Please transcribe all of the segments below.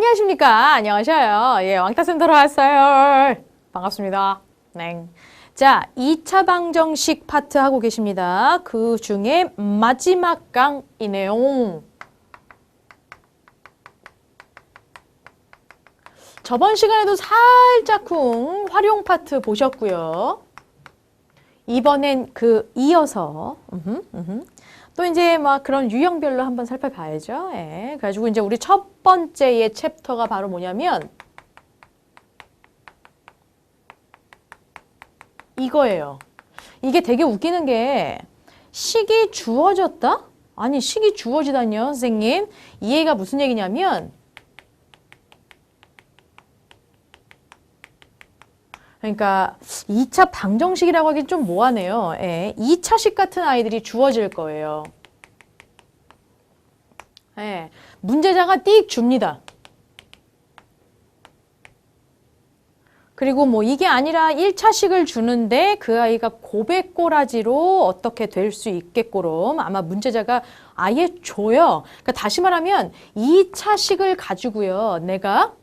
안녕하십니까. 안녕하셔요. 예, 왕따센터로 왔어요. 반갑습니다. 네. 자, 2차 방정식 파트 하고 계십니다. 그 중에 마지막 강이네요. 저번 시간에도 살짝쿵 활용 파트 보셨고요. 이번엔 그 이어서 또 이제 막 그런 유형별로 한번 살펴봐야죠. 예. 그래가지고 이제 우리 첫 번째의 챕터가 바로 뭐냐면 이거예요. 이게 되게 웃기는 게 식이 주어졌다? 아니 식이 주어지다니요, 선생님. 이 얘기가 무슨 얘기냐면 그러니까 2차 방정식이라고 하긴 좀 뭐하네요. 예, 2차식 같은 아이들이 주어질 거예요. 예, 문제자가 띡 줍니다. 그리고 뭐 이게 아니라 1차식을 주는데 그 아이가 고백꼬라지로 어떻게 될 수 있겠고럼 아마 문제자가 아예 줘요. 그러니까 다시 말하면 2차식을 가지고요. 내가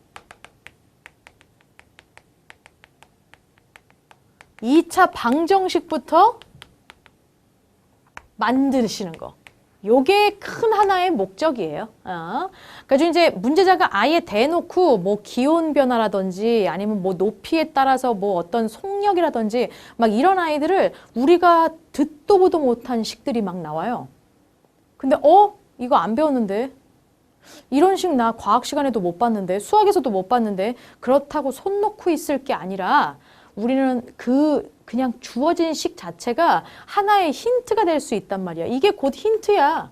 2차 방정식부터 만드시는 거. 요게 큰 하나의 목적이에요. 그래서 이제 문제자가 아예 대놓고 뭐 기온 변화라든지 아니면 뭐 높이에 따라서 뭐 어떤 속력이라든지 막 이런 아이들을 우리가 듣도 보도 못한 식들이 막 나와요. 근데 이거 안 배웠는데? 이런 식 나 과학 시간에도 못 봤는데 수학에서도 못 봤는데 그렇다고 손 놓고 있을 게 아니라 우리는 그냥 주어진 식 자체가 하나의 힌트가 될 수 있단 말이야. 이게 곧 힌트야.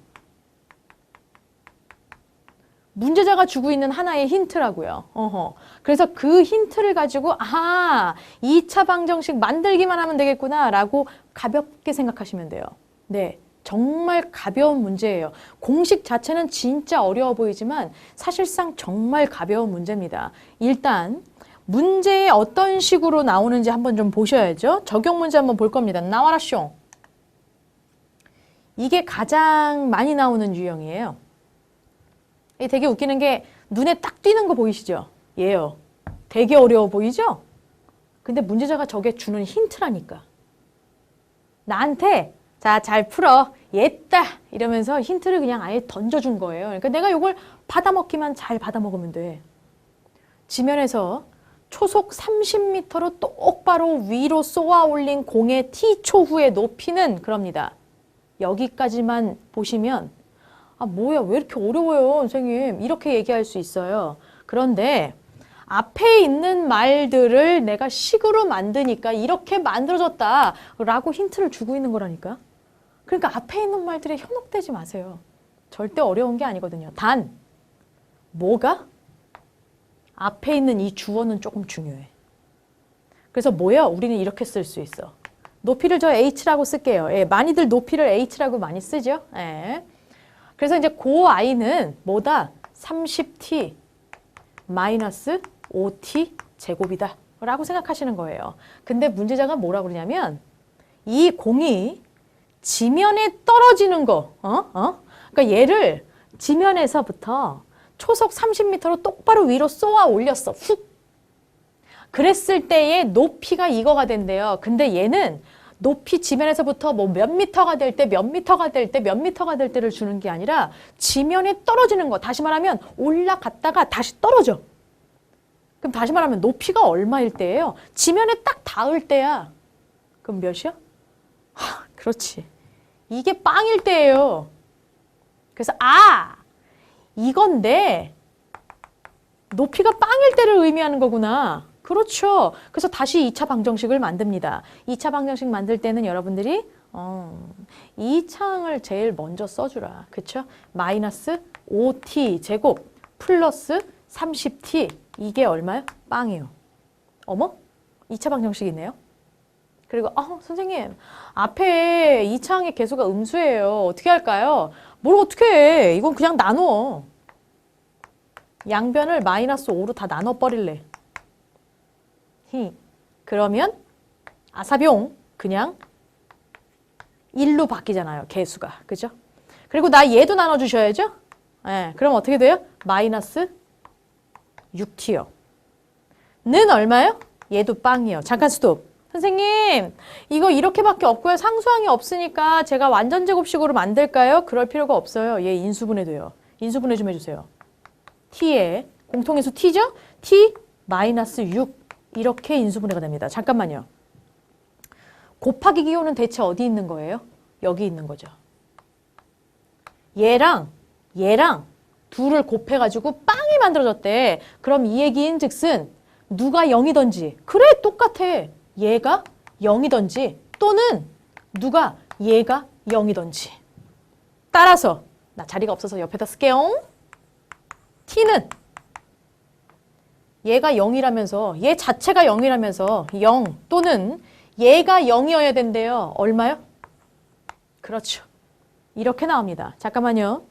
문제자가 주고 있는 하나의 힌트라고요. 그래서 그 힌트를 가지고 2차 방정식 만들기만 하면 되겠구나 라고 가볍게 생각하시면 돼요. 네, 정말 가벼운 문제예요. 공식 자체는 진짜 어려워 보이지만 사실상 정말 가벼운 문제입니다. 일단 문제에 어떤 식으로 나오는지 한번 좀 보셔야죠. 적용 문제 한번 볼 겁니다. 나와라 숑. 이게 가장 많이 나오는 유형이에요. 이게 되게 웃기는 게 눈에 딱 띄는 거 보이시죠? 얘요. 되게 어려워 보이죠? 근데 문제자가 저게 주는 힌트라니까. 나한테 자, 잘 풀어. 얘다 이러면서 힌트를 그냥 아예 던져준 거예요. 그러니까 내가 이걸 받아먹기만 잘 받아먹으면 돼. 지면에서 초속 30m로 똑바로 위로 쏘아 올린 공의 t초 후의 높이는 그럽니다. 여기까지만 보시면 뭐야 왜 이렇게 어려워요 선생님 이렇게 얘기할 수 있어요. 그런데 앞에 있는 말들을 내가 식으로 만드니까 이렇게 만들어졌다 라고 힌트를 주고 있는 거라니까. 그러니까 앞에 있는 말들에 현혹되지 마세요. 절대 어려운 게 아니거든요. 단 뭐가? 앞에 있는 이 주어는 조금 중요해. 그래서 뭐야? 우리는 이렇게 쓸 수 있어. 높이를 저 h라고 쓸게요. 예, 많이들 높이를 h라고 많이 쓰죠. 예. 그래서 이제 그 i는 뭐다? 30t 마이너스 5t 제곱이다 라고 생각하시는 거예요. 근데 문제자가 뭐라 그러냐면 이 공이 지면에 떨어지는 거 그러니까 얘를 지면에서부터 초속 30m로 똑바로 위로 쏘아 올렸어. 훅. 그랬을 때의 높이가 이거가 된대요. 근데 얘는 높이 지면에서부터 뭐 몇 미터가 될 때, 몇 미터가 될 때, 몇 미터가 될 때를 주는 게 아니라 지면에 떨어지는 거. 다시 말하면 올라갔다가 다시 떨어져. 그럼 다시 말하면 높이가 얼마일 때예요? 지면에 딱 닿을 때야. 그럼 몇이야? 그렇지. 이게 빵일 때예요. 그래서 이건데 높이가 빵일 때를 의미하는 거구나. 그렇죠. 그래서 다시 2차 방정식을 만듭니다. 2차 방정식 만들 때는 여러분들이 이 창을 제일 먼저 써주라. 그쵸? 마이너스 5t 제곱 플러스 30t 이게 얼마요? 빵이요. 어머? 2차 방정식이네요. 그리고 선생님 앞에 이 창의 개수가 음수예요. 어떻게 할까요? 뭘 어떻게 해. 이건 그냥 나눠. 양변을 마이너스 5로 다 나눠버릴래. 그러면 아사병 그냥 1로 바뀌잖아요. 개수가. 그죠? 그리고 나 얘도 나눠주셔야죠? 네, 그럼 어떻게 돼요? 마이너스 6t요. 는 얼마요? 얘도 빵이요. 잠깐 스톱. 선생님, 이거 이렇게밖에 없고요. 상수항이 없으니까 제가 완전 제곱식으로 만들까요? 그럴 필요가 없어요. 얘 인수분해 돼요. 인수분해 좀 해주세요. t의 공통의 수 t죠? t 마이너스 6 이렇게 인수분해가 됩니다. 잠깐만요. 곱하기 기호는 대체 어디 있는 거예요? 여기 있는 거죠. 얘랑 둘을 곱해가지고 빵이 만들어졌대. 그럼 이 얘기인 즉슨 누가 0이던지 그래 똑같아. 얘가 0이던지 또는 누가 얘가 0이던지 따라서 나 자리가 없어서 옆에다 쓸게요. t는 얘가 0이라면서 얘 자체가 0이라면서 0 또는 얘가 0이어야 된대요. 얼마요? 그렇죠. 이렇게 나옵니다. 잠깐만요.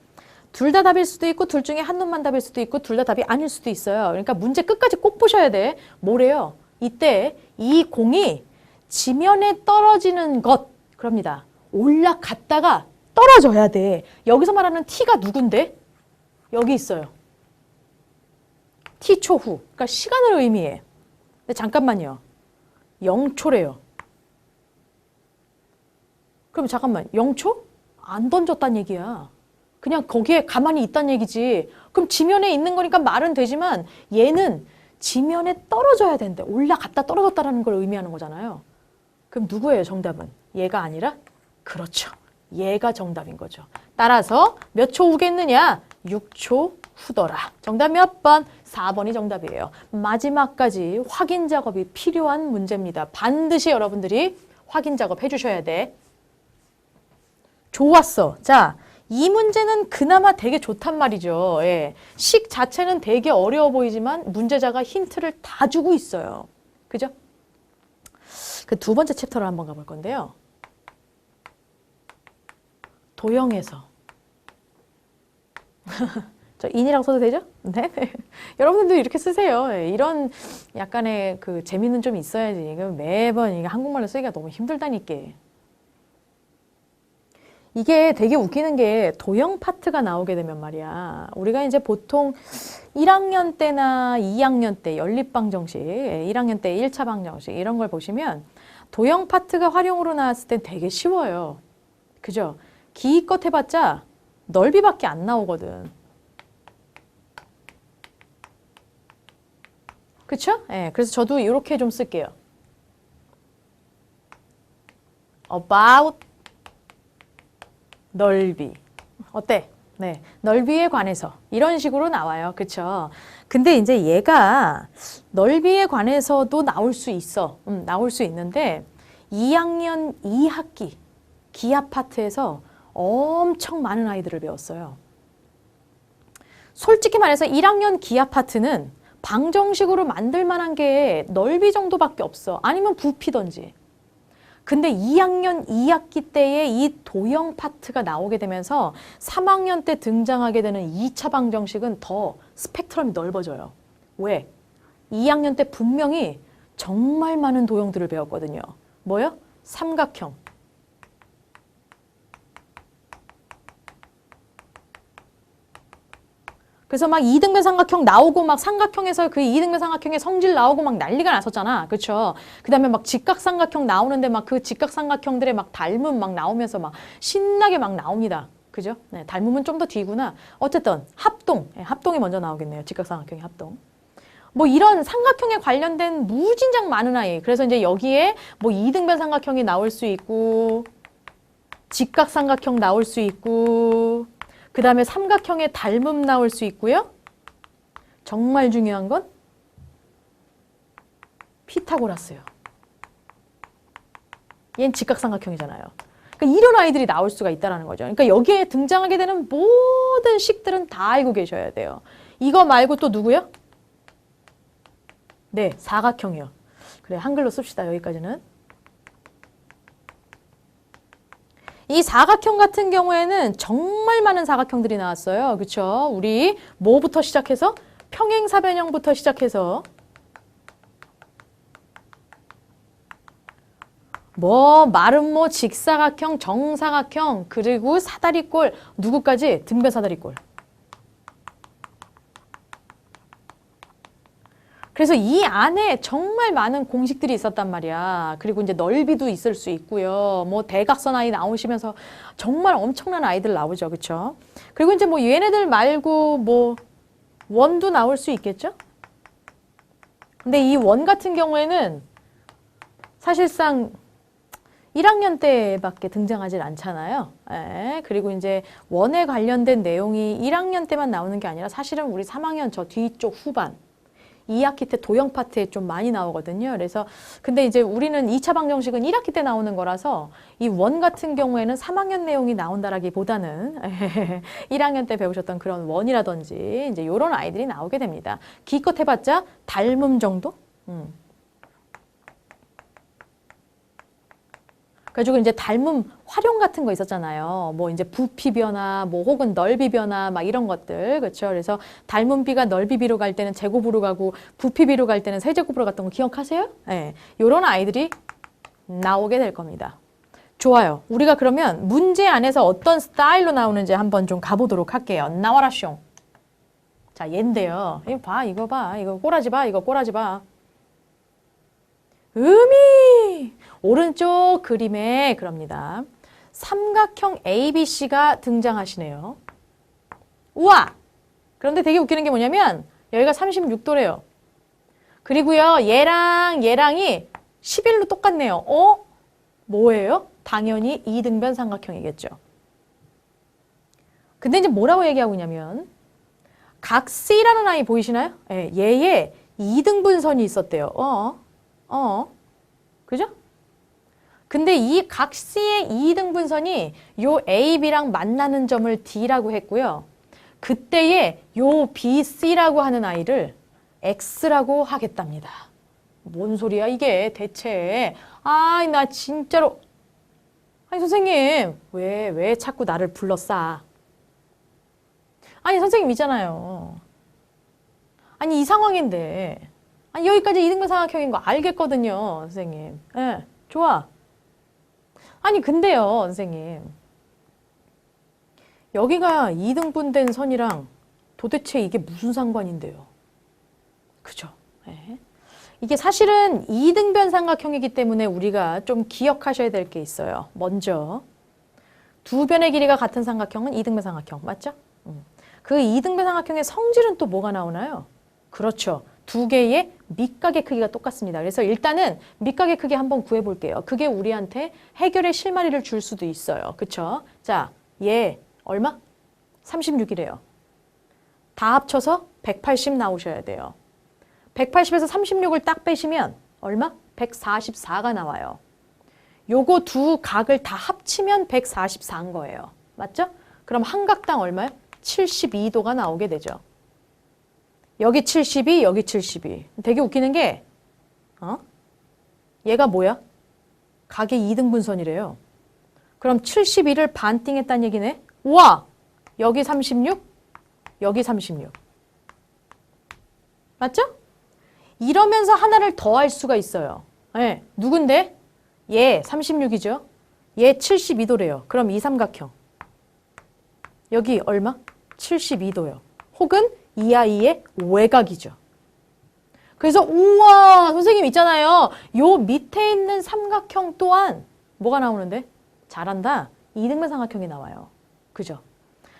둘 다 답일 수도 있고 둘 중에 한 놈만 답일 수도 있고 둘 다 답이 아닐 수도 있어요. 그러니까 문제 끝까지 꼭 보셔야 돼. 뭐래요? 이때 이 공이 지면에 떨어지는 것 그럽니다. 올라갔다가 떨어져야 돼. 여기서 말하는 t가 누군데? 여기 있어요. t 초후. 그러니까 시간을 의미해. 근데 잠깐만요. 0초래요. 그럼 잠깐만. 0초? 안 던졌단 얘기야. 그냥 거기에 가만히 있단 얘기지. 그럼 지면에 있는 거니까 말은 되지만 얘는 지면에 떨어져야 된대. 올라갔다 떨어졌다라는 걸 의미하는 거잖아요. 그럼 누구예요, 정답은? 얘가 아니라? 그렇죠. 얘가 정답인 거죠. 따라서 몇 초 후겠느냐? 6초 후더라. 정답 몇 번? 4번이 정답이에요. 마지막까지 확인 작업이 필요한 문제입니다. 반드시 여러분들이 확인 작업 해주셔야 돼. 좋았어. 자, 이 문제는 그나마 되게 좋단 말이죠. 예. 식 자체는 되게 어려워 보이지만 문제자가 힌트를 다 주고 있어요. 그죠? 그 두 번째 챕터로 한번 가볼 건데요. 도형에서. 저 인이라고 써도 되죠? 네. 여러분들도 이렇게 쓰세요. 예. 이런 약간의 그 재미는 좀 있어야지. 이거 매번 이게 한국말로 쓰기가 너무 힘들다니까. 이게 되게 웃기는 게 도형 파트가 나오게 되면 말이야. 우리가 이제 보통 1학년 때나 2학년 때 연립방정식, 1학년 때 1차 방정식 이런 걸 보시면 도형 파트가 활용으로 나왔을 땐 되게 쉬워요. 그죠? 기껏 해봤자 넓이밖에 안 나오거든. 그쵸? 예, 그래서 저도 이렇게 좀 쓸게요. about 넓이. 어때? 네. 넓이에 관해서. 이런 식으로 나와요. 그쵸? 근데 이제 얘가 넓이에 관해서도 나올 수 있어. 나올 수 있는데 2학년 2학기 기하 파트에서 엄청 많은 아이들을 배웠어요. 솔직히 말해서 1학년 기하 파트는 방정식으로 만들 만한 게 넓이 정도밖에 없어. 아니면 부피던지. 근데 2학년 2학기 때에 이 도형 파트가 나오게 되면서 3학년 때 등장하게 되는 2차 방정식은 더 스펙트럼이 넓어져요. 왜? 2학년 때 분명히 정말 많은 도형들을 배웠거든요. 뭐요? 삼각형. 그래서 막 이등변 삼각형 나오고 막 삼각형에서 그 이등변 삼각형의 성질 나오고 막 난리가 났었잖아. 그쵸? 그 다음에 막 직각삼각형 나오는데 막 그 직각삼각형들의 막 닮음 막 나오면서 막 신나게 막 나옵니다. 그죠? 네, 닮음은 좀 더 뒤구나. 어쨌든 합동. 네, 합동이 먼저 나오겠네요. 직각삼각형의 합동. 뭐 이런 삼각형에 관련된 무진장 많은 아이. 그래서 이제 여기에 뭐 이등변 삼각형이 나올 수 있고 직각삼각형 나올 수 있고 그 다음에 삼각형의 닮음 나올 수 있고요. 정말 중요한 건 피타고라스요. 얘는 직각삼각형이잖아요. 그러니까 이런 아이들이 나올 수가 있다는 거죠. 그러니까 여기에 등장하게 되는 모든 식들은 다 알고 계셔야 돼요. 이거 말고 또 누구요? 네, 사각형이요. 그래, 한글로 씁시다. 여기까지는. 이 사각형 같은 경우에는 정말 많은 사각형들이 나왔어요. 그렇죠? 우리 뭐부터 시작해서? 평행사변형부터 시작해서 뭐 마름모, 직사각형, 정사각형, 그리고 사다리꼴, 누구까지? 등변사다리꼴. 그래서 이 안에 정말 많은 공식들이 있었단 말이야. 그리고 이제 넓이도 있을 수 있고요. 뭐 대각선 아이 나오시면서 정말 엄청난 아이들 나오죠. 그쵸? 그리고 이제 뭐 얘네들 말고 뭐 원도 나올 수 있겠죠? 근데 이 원 같은 경우에는 사실상 1학년 때밖에 등장하지 않잖아요. 예, 그리고 이제 원에 관련된 내용이 1학년 때만 나오는 게 아니라 사실은 우리 3학년 저 뒤쪽 후반 2학기 때 도형 파트에 좀 많이 나오거든요. 그래서 근데 이제 우리는 2차 방정식은 1학기 때 나오는 거라서 이 원 같은 경우에는 3학년 내용이 나온다라기보다는 1학년 때 배우셨던 그런 원이라든지 이제 이런 아이들이 나오게 됩니다. 기껏 해봤자 닮음 정도? 그래가지고 이제 닮음 활용 같은 거 있었잖아요. 뭐 이제 부피 변화, 뭐 혹은 넓이 변화, 막 이런 것들. 그렇죠. 그래서 닮은 비가 넓이 비로 갈 때는 제곱으로 가고 부피 비로 갈 때는 세제곱으로 갔던 거 기억하세요? 네. 요런 아이들이 나오게 될 겁니다. 좋아요. 우리가 그러면 문제 안에서 어떤 스타일로 나오는지 한번 좀 가보도록 할게요. 나와라 숑. 자, 얘인데요. 이거 봐, 이거 봐. 이거 꼬라지 봐, 이거 꼬라지 봐. 음이 오른쪽 그림에 그럽니다. 삼각형 ABC가 등장하시네요. 우와! 그런데 되게 웃기는 게 뭐냐면 여기가 36도래요. 그리고요. 얘랑이 11로 똑같네요. 뭐예요? 당연히 이등변 삼각형이겠죠. 근데 이제 뭐라고 얘기하고 있냐면 각 C라는 아이 보이시나요? 네, 얘에 이등분선이 있었대요. 그죠? 근데 이 각 C의 이등분선이 요 AB랑 만나는 점을 D라고 했고요. 그때에 요 BC라고 하는 아이를 X라고 하겠답니다. 뭔 소리야 이게 대체. 나 진짜로. 아니 선생님 왜 자꾸 나를 불러싸. 아니 선생님 있잖아요. 아니 이 상황인데 아니 여기까지 이등분 삼각형인 거 알겠거든요 선생님. 네, 좋아. 아니 근데요 선생님 여기가 이등분된 선이랑 도대체 이게 무슨 상관인데요? 그죠? 네. 이게 사실은 이등변 삼각형이기 때문에 우리가 좀 기억하셔야 될 게 있어요. 먼저 두 변의 길이가 같은 삼각형은 이등변 삼각형 맞죠? 그 이등변 삼각형의 성질은 또 뭐가 나오나요? 그렇죠. 두 개의 밑각의 크기가 똑같습니다. 그래서 일단은 밑각의 크기 한번 구해볼게요. 그게 우리한테 해결의 실마리를 줄 수도 있어요. 그쵸? 자, 얘 얼마? 36이래요. 다 합쳐서 180 나오셔야 돼요. 180에서 36을 딱 빼시면 얼마? 144가 나와요. 요거 두 각을 다 합치면 144인 거예요. 맞죠? 그럼 한 각당 얼마요? 72도가 나오게 되죠. 여기 72, 여기 72. 되게 웃기는 게 얘가 뭐야? 각의 2등분선이래요. 그럼 72를 반띵했다는 얘기네? 우와! 여기 36, 여기 36. 맞죠? 이러면서 하나를 더 할 수가 있어요. 네, 누군데? 얘 36이죠. 얘 72도래요. 그럼 이 삼각형. 여기 얼마? 72도요. 혹은 이 아이의 외곽이죠. 그래서 우와 선생님 있잖아요. 요 밑에 있는 삼각형 또한 뭐가 나오는데? 잘한다. 이등변 삼각형이 나와요. 그죠?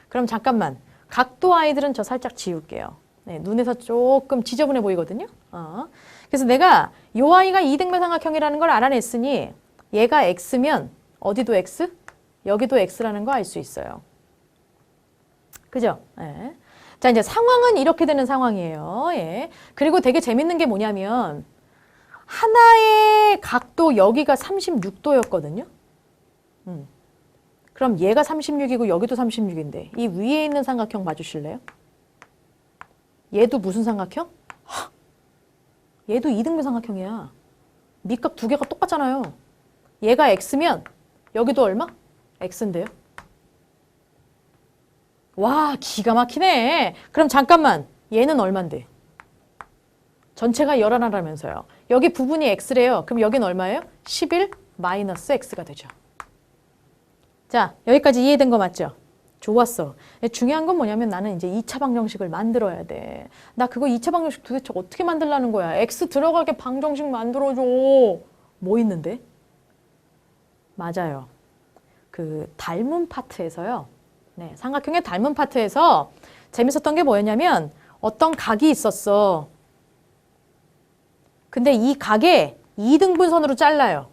그럼 잠깐만. 각도 아이들은 저 살짝 지울게요. 네, 눈에서 조금 지저분해 보이거든요. 그래서 내가 요 아이가 이등변 삼각형이라는 걸 알아냈으니 얘가 X면 어디도 X? 여기도 X라는 거 알 수 있어요. 그죠? 네. 자, 이제 상황은 이렇게 되는 상황이에요. 예. 그리고 되게 재밌는 게 뭐냐면 하나의 각도 여기가 36도였거든요. 그럼 얘가 36이고 여기도 36인데 이 위에 있는 삼각형 봐주실래요? 얘도 무슨 삼각형? 얘도 이등변 삼각형이야. 밑각 두 개가 똑같잖아요. 얘가 X면 여기도 얼마? X인데요. 와, 기가 막히네. 그럼 잠깐만. 얘는 얼만데? 전체가 11하라면서요. 여기 부분이 X래요. 그럼 여긴 얼마예요? 11 마이너스 X가 되죠. 자, 여기까지 이해된 거 맞죠? 좋았어. 중요한 건 뭐냐면 나는 이제 2차 방정식을 만들어야 돼. 나 그거 2차 방정식 도대체 어떻게 만들라는 거야? x 들어가게 방정식 만들어줘. 뭐 있는데? 맞아요. 그 닮은 파트에서요. 네, 삼각형의 닮은 파트에서 재밌었던 게 뭐였냐면 어떤 각이 있었어. 근데 이 각에 2등분선으로 잘라요.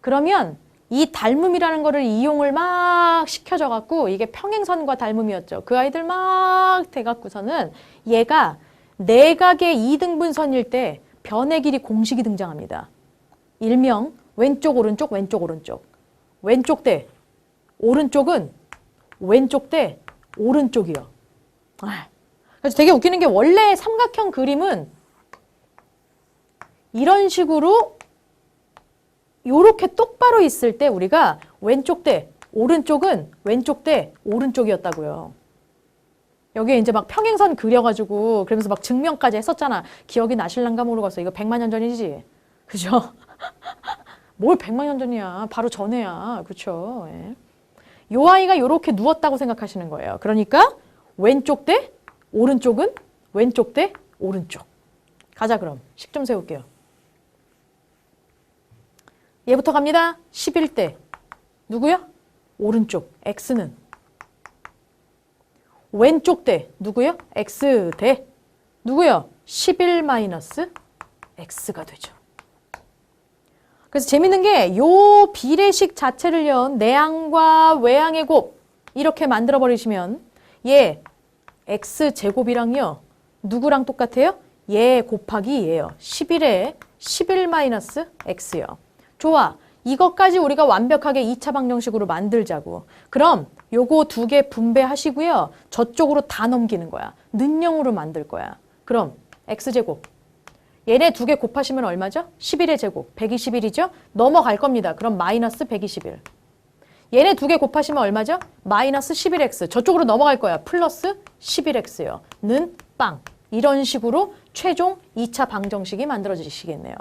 그러면 이 닮음이라는 거를 이용을 막 시켜줘 갖고 이게 평행선과 닮음이었죠. 그 아이들 막 돼갖고서는 얘가 내각의 2등분선일 때 변의 길이 공식이 등장합니다. 일명 왼쪽 오른쪽 왼쪽 오른쪽 왼쪽 대 오른쪽은 왼쪽 대 오른쪽이요. 그래서 되게 웃기는 게 원래 삼각형 그림은 이런 식으로 요렇게 똑바로 있을 때 우리가 왼쪽 대 오른쪽은 왼쪽 대 오른쪽이었다고요. 여기에 이제 막 평행선 그려가지고 그러면서 막 증명까지 했었잖아. 기억이 나실란가 모르겠어. 이거 100만 년 전이지. 그죠? 뭘 100만 년 전이야. 바로 전에야. 그렇죠? 예. 요 아이가 요렇게 누웠다고 생각하시는 거예요. 그러니까 왼쪽 대 오른쪽은 왼쪽 대 오른쪽. 가자 그럼. 식 좀 세울게요. 얘부터 갑니다. 11대. 누구요? 오른쪽. x는. 왼쪽 대. 누구요? x 대. 누구요? 11 마이너스 x가 되죠. 그래서 재밌는 게 요 비례식 자체를요. 내항과 외항의 곱 이렇게 만들어 버리시면 얘 x제곱이랑요. 누구랑 똑같아요? 얘 곱하기 얘요. 11에 11 마이너스 x요. 좋아. 이것까지 우리가 완벽하게 2차 방정식으로 만들자고. 그럼 요거 두 개 분배하시고요. 저쪽으로 다 넘기는 거야. 는영으로 만들 거야. 그럼 x제곱. 얘네 두 개 곱하시면 얼마죠? 11의 제곱. 121이죠? 넘어갈 겁니다. 그럼 마이너스 121. 얘네 두 개 곱하시면 얼마죠? 마이너스 11x. 저쪽으로 넘어갈 거야. 플러스 11x요. 는 빵. 이런 식으로 최종 2차 방정식이 만들어지시겠네요.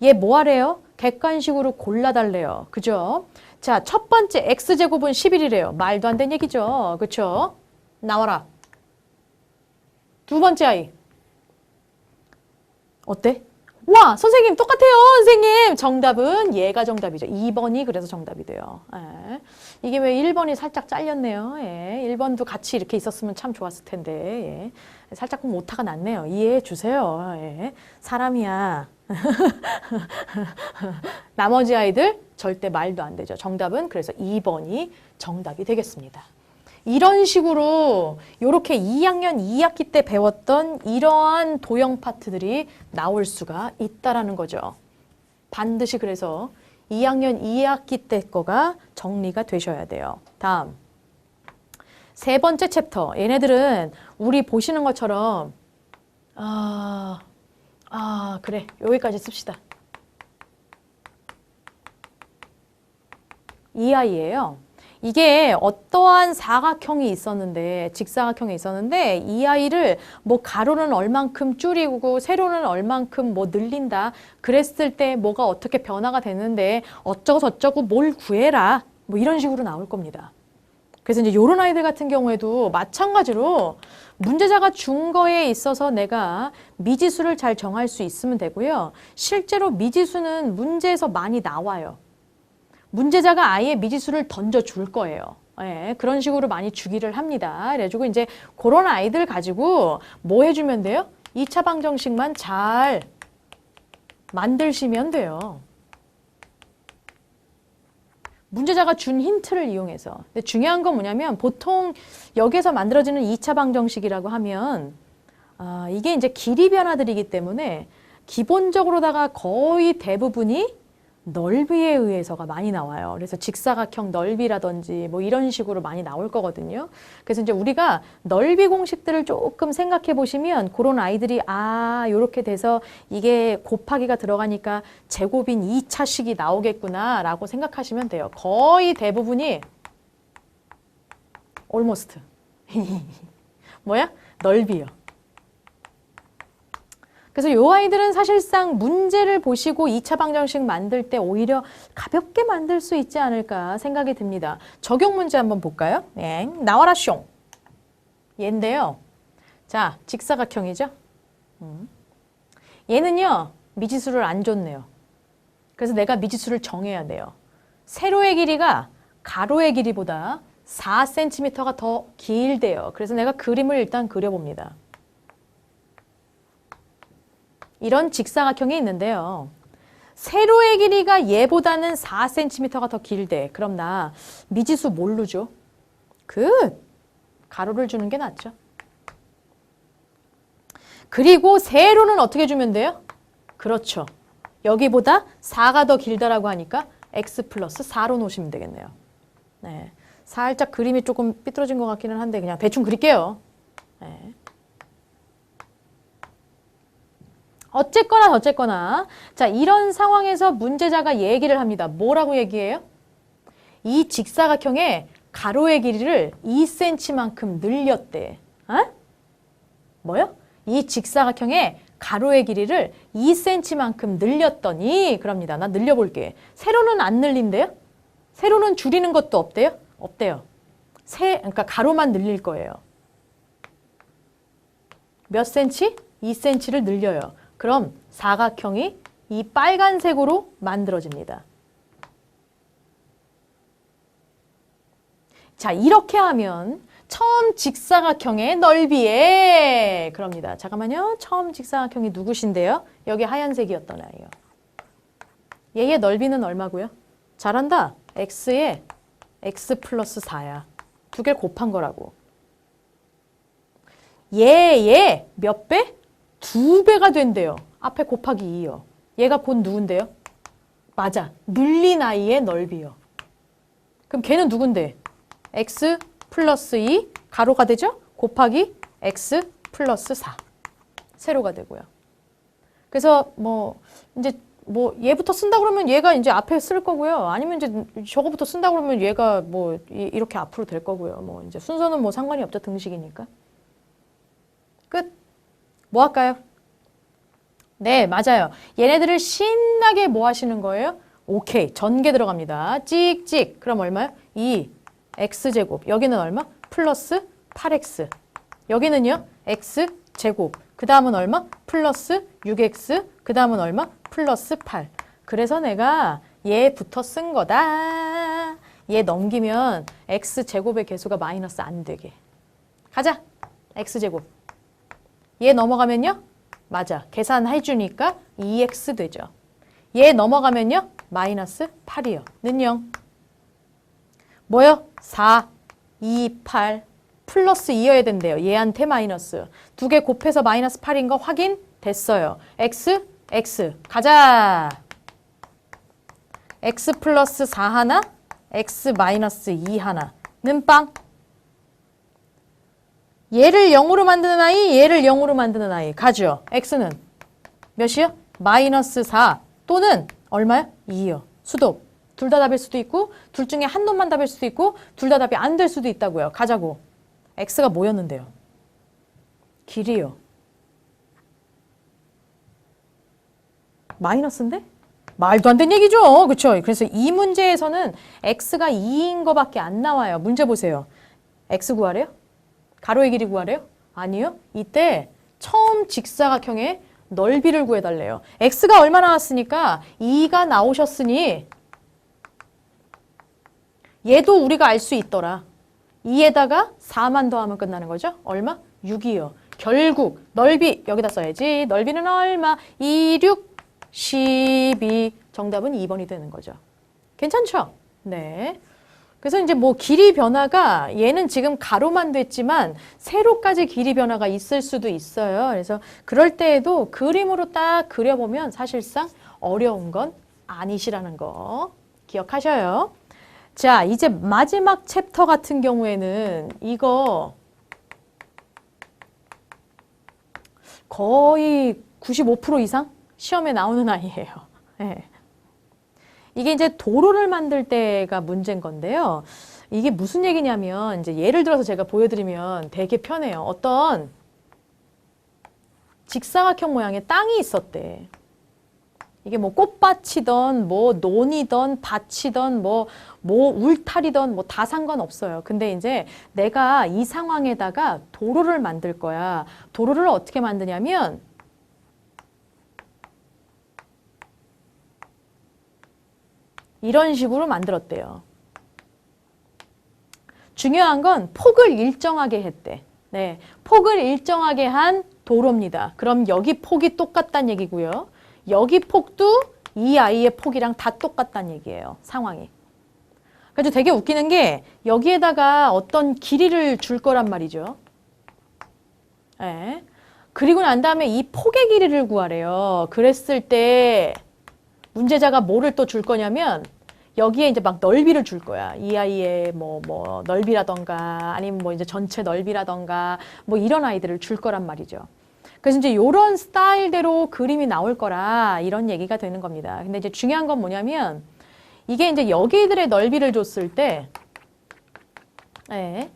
얘 뭐 하래요? 객관식으로 골라달래요. 그죠? 자, 첫 번째 x제곱은 11이래요. 말도 안 되는 얘기죠. 그쵸? 나와라. 두 번째 아이. 어때? 와, 선생님 똑같아요. 선생님. 정답은 얘가 정답이죠. 2번이 그래서 정답이 돼요. 예. 이게 왜 1번이 살짝 잘렸네요. 예. 1번도 같이 이렇게 있었으면 참 좋았을 텐데. 예. 살짝 오타가 났네요. 이해해 주세요. 예. 사람이야. 나머지 아이들 절대 말도 안 되죠. 정답은 그래서 2번이 정답이 되겠습니다. 이런 식으로 이렇게 2학년 2학기 때 배웠던 이러한 도형 파트들이 나올 수가 있다라는 거죠. 반드시 그래서 2학년 2학기 때 거가 정리가 되셔야 돼요. 다음. 세 번째 챕터. 얘네들은 우리 보시는 것처럼 그래. 여기까지 씁시다. 이 아이예요. 이게 어떠한 사각형이 있었는데, 직사각형이 있었는데 이 아이를 뭐 가로는 얼만큼 줄이고 세로는 얼만큼 뭐 늘린다. 그랬을 때 뭐가 어떻게 변화가 됐는데 어쩌고 저쩌고 뭘 구해라. 뭐 이런 식으로 나올 겁니다. 그래서 이제 요런 아이들 같은 경우에도 마찬가지로 문제자가 준 거에 있어서 내가 미지수를 잘 정할 수 있으면 되고요. 실제로 미지수는 문제에서 많이 나와요. 문제자가 아예 미지수를 던져줄 거예요. 예, 그런 식으로 많이 주기를 합니다. 그래가지고 이제 그런 아이들 가지고 뭐 해주면 돼요? 2차 방정식만 잘 만드시면 돼요. 문제자가 준 힌트를 이용해서. 근데 중요한 건 뭐냐면 보통 여기에서 만들어지는 2차 방정식이라고 하면 이게 이제 길이 변화들이기 때문에 기본적으로다가 거의 대부분이 넓이에 의해서가 많이 나와요. 그래서 직사각형 넓이라든지 뭐 이런 식으로 많이 나올 거거든요. 그래서 이제 우리가 넓이 공식들을 조금 생각해 보시면 그런 아이들이 요렇게 돼서 이게 곱하기가 들어가니까 제곱인 2차식이 나오겠구나 라고 생각하시면 돼요. 거의 대부분이 almost 뭐야? 넓이요. 그래서 요 아이들은 사실상 문제를 보시고 2차 방정식 만들 때 오히려 가볍게 만들 수 있지 않을까 생각이 듭니다. 적용 문제 한번 볼까요? 네, 나와라 숑. 얘인데요. 자, 직사각형이죠? 얘는요, 미지수를 안 줬네요. 그래서 내가 미지수를 정해야 돼요. 세로의 길이가 가로의 길이보다 4cm가 더 길대요. 그래서 내가 그림을 일단 그려봅니다. 이런 직사각형이 있는데요. 세로의 길이가 얘보다는 4cm가 더 길대. 그럼 나 미지수 뭘로 줘? 가로를 주는 게 낫죠. 그리고 세로는 어떻게 주면 돼요? 그렇죠. 여기보다 4가 더 길다라고 하니까 x 플러스 4로 놓으시면 되겠네요. 네. 살짝 그림이 조금 삐뚤어진 것 같기는 한데 그냥 대충 그릴게요. 네. 어쨌거나 자, 이런 상황에서 문제자가 얘기를 합니다. 뭐라고 얘기해요? 이 직사각형의 가로의 길이를 2cm만큼 늘렸대. 어? 뭐요? 이 직사각형의 가로의 길이를 2cm만큼 늘렸더니 그럽니다. 나 늘려볼게. 세로는 안 늘린대요? 세로는 줄이는 것도 없대요? 없대요. 그러니까 가로만 늘릴 거예요. 몇 cm? 2cm를 늘려요. 그럼 사각형이 이 빨간색으로 만들어집니다. 자, 이렇게 하면 처음 직사각형의 넓이에 그럽니다. 잠깐만요. 처음 직사각형이 누구신데요? 여기 하얀색이었던 아이요. 얘의 넓이는 얼마고요? 잘한다. x에 x 플러스 4야. 두 개를 곱한 거라고. 얘 몇 배? 2배가 된대요. 앞에 곱하기 2요. 얘가 곧 누군데요? 맞아. 늘린 아이의 넓이요. 그럼 걔는 누군데? x 플러스 2 가로가 되죠? 곱하기 x 플러스 4 세로가 되고요. 그래서 이제 얘부터 쓴다 그러면 얘가 이제 앞에 쓸 거고요. 아니면 이제 저거부터 쓴다 그러면 얘가 이렇게 앞으로 될 거고요. 이제 순서는 상관이 없죠. 등식이니까. 끝. 뭐 할까요? 네, 맞아요. 얘네들을 신나게 뭐 하시는 거예요? 오케이. 전개 들어갑니다. 찍찍. 그럼 얼마요? 2x제곱. 여기는 얼마? 플러스 8x. 여기는요? x제곱. 그 다음은 얼마? 플러스 6x. 그 다음은 얼마? 플러스 8. 그래서 내가 얘부터 쓴 거다. 얘 넘기면 x제곱의 개수가 마이너스 안 되게. 가자. x제곱. 얘 넘어가면요? 맞아. 계산해주니까 2x 되죠. 얘 넘어가면요? 마이너스 8이요. 는 0. 뭐요? 4, 2, 8 플러스 2여야 된대요. 얘한테 마이너스. 두 개 곱해서 마이너스 8인 거 확인 됐어요. x, x. 가자. x 플러스 4 하나, x 마이너스 2 하나는 빵. 얘를 0으로 만드는 아이, 얘를 0으로 만드는 아이. 가죠. x는 몇이요? 마이너스 4 또는 얼마요? 2요. 수도. 둘 다 답일 수도 있고 둘 중에 한 놈만 답일 수도 있고 둘 다 답이 안 될 수도 있다고요. 가자고. x가 뭐였는데요? 길이요. 마이너스인데? 말도 안 되는 얘기죠. 그렇죠? 그래서 이 문제에서는 x가 2인 거밖에 안 나와요. 문제 보세요. x 구하래요? 가로의 길이 구하래요? 아니요. 이때 처음 직사각형의 넓이를 구해달래요. x가 얼마 나왔으니까 2가 나오셨으니 얘도 우리가 알 수 있더라. 2에다가 4만 더하면 끝나는 거죠? 얼마? 6이요. 결국 넓이 여기다 써야지. 넓이는 얼마? 2, 6, 12. 정답은 2번이 되는 거죠. 괜찮죠? 네. 그래서 이제 길이 변화가 얘는 지금 가로만 됐지만 세로까지 길이 변화가 있을 수도 있어요. 그래서 그럴 때에도 그림으로 딱 그려보면 사실상 어려운 건 아니시라는 거 기억하셔요. 자, 이제 마지막 챕터 같은 경우에는 이거 거의 95% 이상 시험에 나오는 아이예요. 네. 이게 이제 도로를 만들 때가 문제인 건데요. 이게 무슨 얘기냐면 이제 예를 들어서 제가 보여드리면 되게 편해요. 어떤 직사각형 모양의 땅이 있었대. 이게 뭐 꽃밭이던 뭐 논이던 밭이던 뭐 울타리던 뭐 다 상관없어요. 근데 이제 내가 이 상황에다가 도로를 만들 거야. 도로를 어떻게 만드냐면 이런 식으로 만들었대요. 중요한 건 폭을 일정하게 했대. 네, 폭을 일정하게 한 도로입니다. 그럼 여기 폭이 똑같다는 얘기고요. 여기 폭도 이 아이의 폭이랑 다 똑같다는 얘기예요. 상황이. 그래서 되게 웃기는 게 여기에다가 어떤 길이를 줄 거란 말이죠. 네. 그리고 난 다음에 이 폭의 길이를 구하래요. 그랬을 때 문제자가 뭐를 또 줄 거냐면 여기에 이제 막 넓이를 줄 거야. 이 아이의 뭐 넓이라던가 아니면 뭐 이제 전체 넓이라던가 뭐 이런 아이들을 줄 거란 말이죠. 그래서 이제 이런 스타일대로 그림이 나올 거라 이런 얘기가 되는 겁니다. 근데 이제 중요한 건 뭐냐면 이게 이제 여기들의 넓이를 줬을 때 네,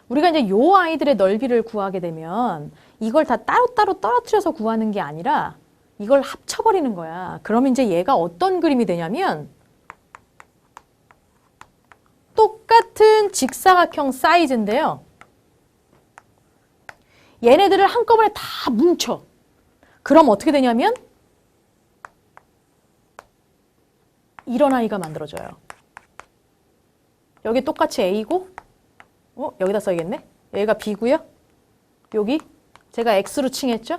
우리가 이제 요 아이들의 넓이를 구하게 되면 이걸 다 따로따로 떨어뜨려서 구하는 게 아니라 이걸 합쳐버리는 거야. 그러면 이제 얘가 어떤 그림이 되냐면 똑같은 직사각형 사이즈인데요. 얘네들을 한꺼번에 다 뭉쳐. 그럼 어떻게 되냐면 이런 아이가 만들어져요. 여기 똑같이 A고 여기다 써야겠네. 여기가 B고요. 여기 제가 X로 칭했죠.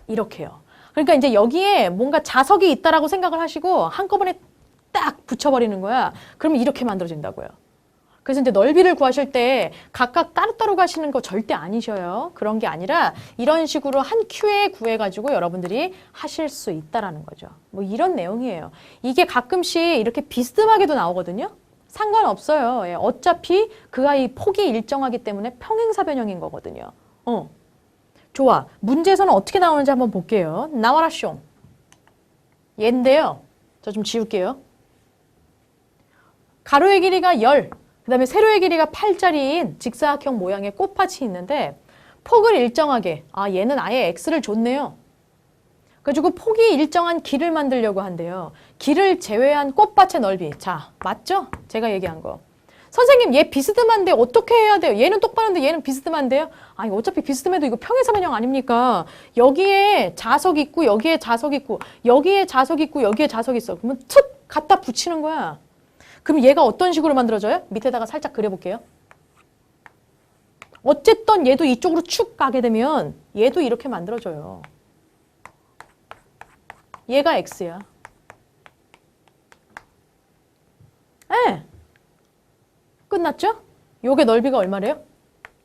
이렇게요. 그러니까 이제 여기에 뭔가 자석이 있다라고 생각을 하시고 한꺼번에 딱 붙여버리는 거야. 그러면 이렇게 만들어진다고요. 그래서 이제 넓이를 구하실 때 각각 따로따로 가시는 거 절대 아니셔요. 그런 게 아니라 이런 식으로 한 큐에 구해가지고 여러분들이 하실 수 있다라는 거죠. 뭐 이런 내용이에요. 이게 가끔씩 이렇게 비스듬하게도 나오거든요. 상관없어요. 예, 어차피 그 아이 폭이 일정하기 때문에 평행사 변형인 거거든요. 좋아. 문제에서는 어떻게 나오는지 한번 볼게요. 나와라 숑. 얘인데요. 저 좀 지울게요. 가로의 길이가 10, 그 다음에 세로의 길이가 8짜리인 직사각형 모양의 꽃밭이 있는데 폭을 일정하게, 얘는 아예 x를 줬네요. 그래가지고 폭이 일정한 길을 만들려고 한대요. 길을 제외한 꽃밭의 넓이. 자, 맞죠? 제가 얘기한 거. 선생님, 얘 비스듬한데 어떻게 해야 돼요? 얘는 똑바른데 얘는 비스듬한데요? 아니, 어차피 비스듬해도 이거 평행사 변형 아닙니까? 여기에 자석 있고 여기에 자석 있고 여기에 자석 있고 여기에 자석 있어. 그러면 툭 갖다 붙이는 거야. 그럼 얘가 어떤 식으로 만들어져요? 밑에다가 살짝 그려볼게요. 어쨌든 얘도 이쪽으로 축 가게 되면 얘도 이렇게 만들어져요. 얘가 x야. 네. 끝났죠? 요게 넓이가 얼마래요?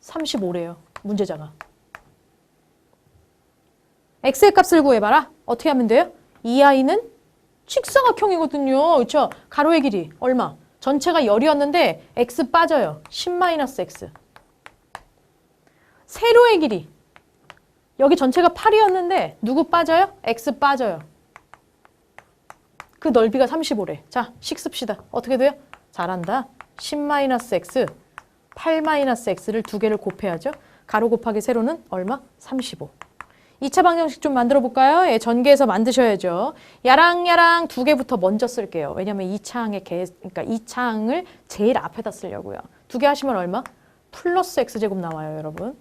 35래요. 문제자가. x의 값을 구해봐라. 어떻게 하면 돼요? 이 아이는 직사각형이거든요. 그렇죠? 가로의 길이 얼마? 전체가 10이었는데 x 빠져요. 10-x. 세로의 길이. 여기 전체가 8이었는데 누구 빠져요? x 빠져요. 그 넓이가 35래. 자, 식 씁시다. 어떻게 돼요? 잘한다. 10-x, 8-x를 두 개를 곱해야죠. 가로 곱하기 세로는 얼마? 35. 2차 방정식 좀 만들어 볼까요? 예, 전개해서 만드셔야죠. 야랑야랑 두 개부터 먼저 쓸게요. 왜냐면 이 창을 제일 앞에다 쓰려고요. 두 개 하시면 얼마? 플러스 x제곱 나와요, 여러분.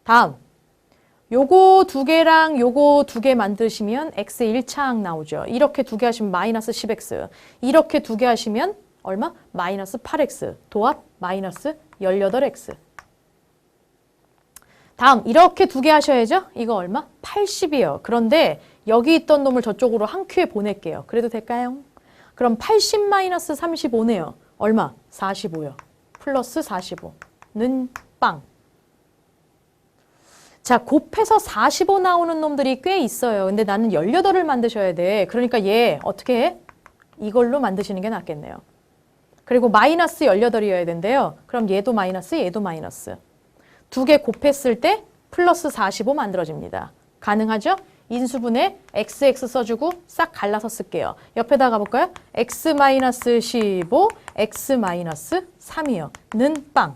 다음. 요거 두 개랑 요거 두 개 만드시면 x 1창 나오죠. 이렇게 두 개 하시면 마이너스 10x. 이렇게 두 개 하시면 얼마? 마이너스 8x. 도합 마이너스 18x. 다음 이렇게 두 개 하셔야죠. 이거 얼마? 80이요. 그런데 여기 있던 놈을 저쪽으로 한 큐에 보낼게요. 그래도 될까요? 그럼 80-35네요. 얼마? 45요. 플러스 45는 빵. 자, 곱해서 45 나오는 놈들이 꽤 있어요. 근데 나는 18을 만드셔야 돼. 그러니까 얘 어떻게 해? 이걸로 만드시는 게 낫겠네요. 그리고 마이너스 18이어야 된대요. 그럼 얘도 마이너스, 얘도 마이너스. 두 개 곱했을 때 플러스 45 만들어집니다. 가능하죠? 인수분해 XX 써주고 싹 갈라서 쓸게요. 옆에다 가볼까요? X-15, X-3이요. 는 빵.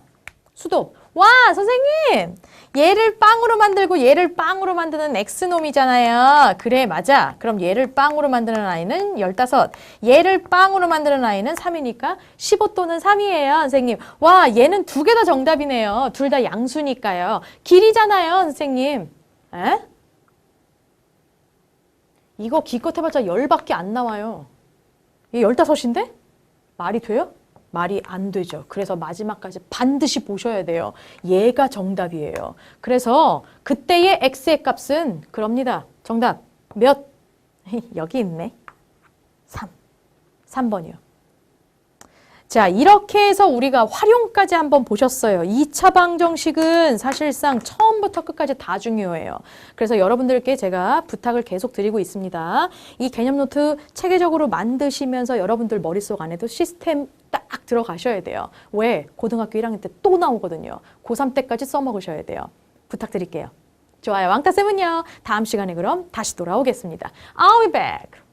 수도. 와, 선생님! 얘를 빵으로 만들고 얘를 빵으로 만드는 X놈이잖아요. 그래, 맞아. 그럼 얘를 빵으로 만드는 아이는 15. 얘를 빵으로 만드는 아이는 3이니까 15 또는 3이에요, 선생님. 와, 얘는 두 개 다 정답이네요. 둘 다 양수니까요. 길이잖아요, 선생님. 에? 이거 기껏 해봤자 10밖에 안 나와요. 이게 15인데? 말이 돼요? 말이 안 되죠. 그래서 마지막까지 반드시 보셔야 돼요. 얘가 정답이에요. 그래서 그때의 x의 값은 그럽니다. 정답 몇? 여기 있네. 3. 3번이요. 자, 이렇게 해서 우리가 활용까지 한번 보셨어요. 2차 방정식은 사실상 처음부터 끝까지 다 중요해요. 그래서 여러분들께 제가 부탁을 계속 드리고 있습니다. 이 개념 노트 체계적으로 만드시면서 여러분들 머릿속 안에도 시스템 딱 들어가셔야 돼요. 왜? 고등학교 1학년 때 또 나오거든요. 고3 때까지 써먹으셔야 돼요. 부탁드릴게요. 좋아요. 왕따쌤은요. 다음 시간에 그럼 다시 돌아오겠습니다. I'll be back.